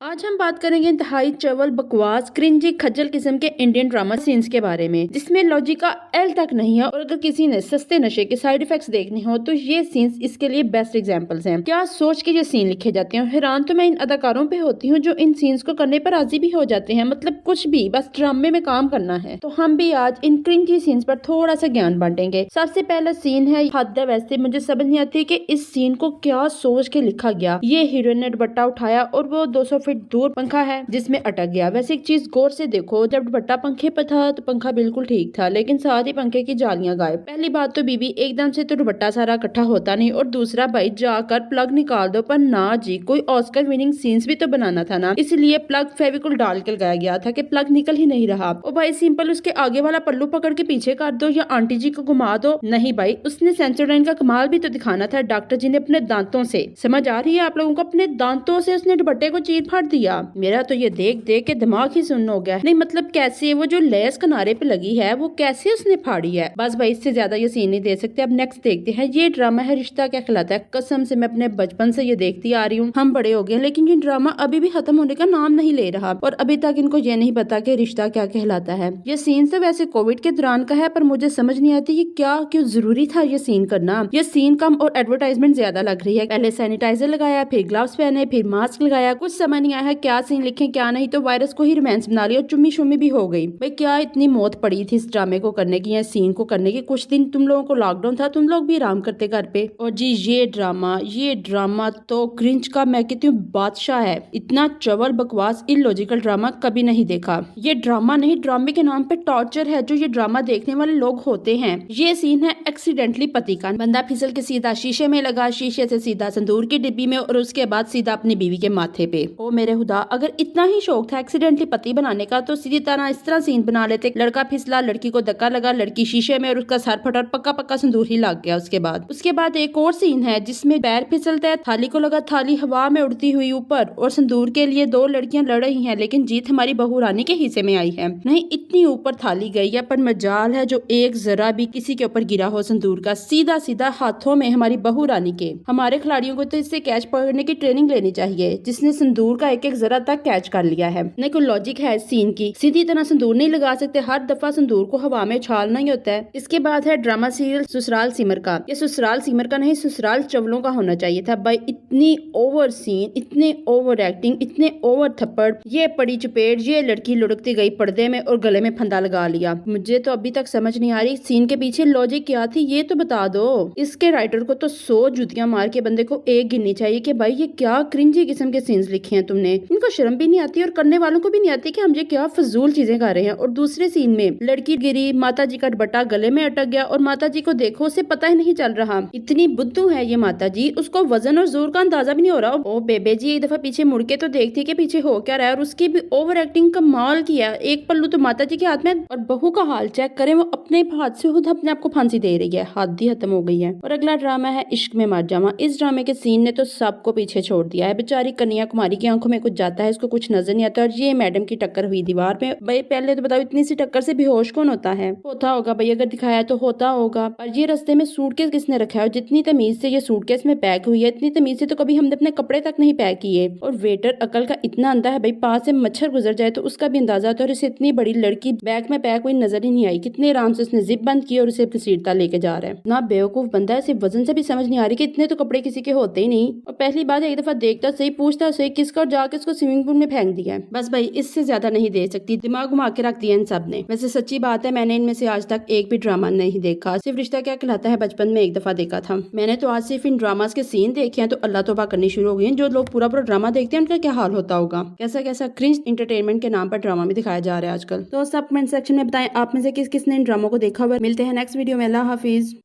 आज हम बात करेंगे इंतहाई चवल बकवास क्रिंजी खज्जल किस्म के इंडियन ड्रामा सीन्स के बारे में, जिसमें लॉजिक का एल तक नहीं है। और अगर किसी ने सस्ते नशे के साइड इफेक्ट्स देखने हो तो ये सीन्स इसके लिए बेस्ट एग्जांपल्स हैं। क्या सोच के ये सीन लिखे जाते हैं। हैरान तो मैं इन अदाकारों पे होती हूँ जो इन सीन्स को करने पर राजी भी हो जाते हैं। मतलब कुछ भी, बस ड्रामे में काम करना है। तो हम भी आज इन क्रिंजी सीन्स पर थोड़ा सा ज्ञान बांटेंगे। सबसे पहला सीन है हद है। वैसे मुझे समझ नहीं आती कि इस सीन को क्या सोच के लिखा गया। ये हीरोइन ने दुपट्टा उठाया और वो 200 फीट दूर पंखा है जिसमें अटक गया। वैसे एक चीज गौर से देखो, जब दुपट्टा पंखे पर था तो पंखा बिल्कुल ठीक था, लेकिन साथ ही पंखे की जालियां गायब। पहली बात तो बीबी एकदम से तो दुपट्टा सारा इकट्ठा होता नहीं, और दूसरा भाई जाकर प्लग निकाल दो। पर ना जी, कोई ऑस्कर विनिंग सीन्स भी तो बनाना था ना, इसलिए प्लग फेविकोल डाल के लगाया गया था कि प्लग निकल ही नहीं रहा। और भाई सिंपल उसके आगे वाला पल्लू पकड़ के पीछे कर दो या आंटी जी को घुमा दो। नहीं भाई, उसने सेंसोडाइन का कमाल भी तो दिखाना था। डॉक्टर जी ने अपने दांतों से, समझ आ रही है आप लोगों को, अपने दांतों से उसने दुपट्टे को चीर फाड़ दिया। मेरा तो ये देख देख के दिमाग ही सुन्न हो गया। नहीं मतलब कैसे वो जो लेस किनारे पे लगी है वो कैसे उसने फाड़ी है। बस भाई इससे ज्यादा ये सीन नहीं दे सकते। अब नेक्स्ट देखते हैं। ये ड्रामा है रिश्ता क्या कहलाता है। कसम से मैं अपने बचपन से ये देखती आ रही हूँ। हम बड़े हो गए लेकिन ये ड्रामा अभी भी खत्म होने का नाम नहीं ले रहा, और अभी तक इनको ये नहीं पता कि रिश्ता क्या कहलाता है। ये सीन तो वैसे कोविड के दौरान का है, पर मुझे समझ नहीं आती ये क्या क्यों जरूरी था ये सीन करना। ये सीन कम और एडवर्टाइजमेंट ज्यादा लग रही है। पहले सैनिटाइजर लगाया, फिर ग्लव्स पहने, फिर मास्क लगाया। कुछ समझ नहीं आया क्या सीन लिखे क्या नहीं, तो वायरस को ही रोमांस बना लिया और चुम्मी शुम्मी भी हो गई। भाई क्या इतनी मौत पड़ी थी इस ड्रामे को करने की या सीन को करने की। कुछ दिन तुम लोगों को लॉकडाउन था, तुम लोग भी आराम करते घर पे। और जी ये ड्रामा तो क्रिंज का मैं कहती हूँ बादशाह है। इतना चवल बकवास इलॉजिकल ड्रामा कभी नहीं देखा। ये ड्रामा नहीं, ड्रामे के नाम पे टॉर्चर है जो ये ड्रामा देखने वाले लोग होते हैं। ये सीन है एक्सीडेंटली पति का। बंदा फिसल के सीधा शीशे में लगा, शीशे से सीधा संदूर की डिब्बी में, और उसके बाद सीधा अपनी बीवी के माथे पे। ओ मेरे खुदा, अगर इतना ही शौक था एक्सीडेंटली पति बनाने का तो सीधी तरह इस तरह सीन बना लेते। लड़का फिसला, लड़की को धक्का लगा, लड़की शीशे में और उसका सर फटा और पक्का पक्का संदूर ही लग गया। उसके बाद एक और सीन है जिसमें पैर फिसलता है, थाली को लगा, थाली हवा में उड़ती हुई ऊपर, और संदूर के लिए दो लड़कियां लड़ रही हैं, लेकिन जीत हमारी बहू रानी के हिस्से में आई है। नहीं इतनी ऊपर थाली गई है, पर मजाल है जो एक जरा भी किसी के ऊपर गिरा हो संदूर का, सीधा सीधा हाथों में हमारी बहू रानी के। हमारे खिलाड़ियों को तो इससे कैच पकड़ने की ट्रेनिंग लेनी चाहिए, जिसने संदूर का एक एक जरा तक कैच कर लिया है। नहीं कोई लॉजिक है इस सीन की। सीधी तरह संदूर नहीं लगा सकते, हर दफा संदूर को हवा में उछालना ही होता है। इसके बाद है ड्रामा सीरियल ससुराल सिमर का। ये ससुराल सिमर का नहीं, ससुराल चवलों का होना चाहिए था। भाई इतनी ओवर सीन, इतने ओवर एक्टिंग, इतने ओवर थप्पड़, ये पड़ी चपेट, ये लड़की लुढ़कती गई पर्दे में और गले में फंदा लगा लिया। मुझे तो अभी तक समझ नहीं आ रही सीन के पीछे लॉजिक क्या थी, ये तो बता दो। इसके राइटर को तो 100 जूतियां मार के बंदे को एक गिननी चाहिए कि भाई ये क्या क्रिंजी किस्म के सीन्स लिखे हैं तुमने। इनको शर्म भी नहीं आती और करने वालों को भी नहीं आती कि हम ये क्या फजूल चीजें कर रहे हैं। और दूसरे सीन में लड़की गिरी, माता जी का दुपट्टा गले में अटक गया, और माता जी को देखो उसे पता ही नहीं चल रहा। इतनी बुद्धू है ये माता जी, उसको वजन और जोर का अंदाजा भी नहीं हो रहा। ओ बेबे जी एक दफा पीछे मुड़ के तो देखती कि पीछे हो क्या रहा है। और उसकी भी ओवर एक्टिंग कमाल किया। एक पल्लू तो माता जी के हाथ में, और बहू का हाल चेक करें, वो अपने हाथ से खुद अपने आप को फांसी दे रही है। हद ही खत्म हो गई है। और अगला ड्रामा है इश्क में मर जावा। इस ड्रामे के सीन ने तो सबको पीछे छोड़ दिया है। बेचारी कन्या कुमारी की आंखों में कुछ जाता है, इसको कुछ नजर नहीं आता। और ये मैडम की टक्कर हुई दीवार में। भाई पहले तो बताओ इतनी सी टक्कर से बेहोश कौन होता है। होता होगा भाई, अगर दिखाया तो होता होगा। और ये रास्ते में सूटकेस किसने रखा है। जितनी तमीज से ये सूटकेस में पैक हुई है, इतनी तमीज से तो कभी हमने अपने कपड़े तक नहीं पैक किए। और वेटर अकल का इतना अंधा है भाई, पास से मच्छर गुजर जाए तो उसका भी अंदाजा होता है। और इसे इतनी बड़ी लड़की बैग में पैक हुई नजर ही नहीं आई। कितने आराम से उसने जिप बंद की और उसे घसीटता लेके जा रहा है। ना बेवकूफ बंदा है, सिर्फ वजन से भी समझ नहीं आ रही कि इतने तो कपड़े किसी के होते ही नहीं। और पहली बात एक दफा देखता सही, पूछता सही किसका, और जाके उसको स्विमिंग पूल में फेंक दिया। बस भाई इससे ज्यादा नहीं दे सकती। दिमाग घुमा के रख दिया इन सब ने। वैसे सच्ची बात है, मैंने इनमें से आज तक एक भी ड्रामा नहीं देखा। सिर्फ रिश्ता क्या कहलाता है बचपन में एक दफा देखा था मैंने। तो आज सिर्फ इन ड्रामास के सीन देखे हैं तो अल्लाह तौबा करनी शुरू हो गई है। जो लोग पूरा पूरा ड्रामा देखते हैं उनका क्या हाल होता होगा। कैसा कैसा क्रिंज इंटरटेनमेंट के नाम पर ड्रामा भी दिखाया जा रहा है आजकल। तो सब कमेंट सेक्शन में बताएं आप में से किस किसने इन ड्रामों को देखा हुआ। मिलते हैं नेक्स्ट वीडियो में। अल्लाह हाफिज।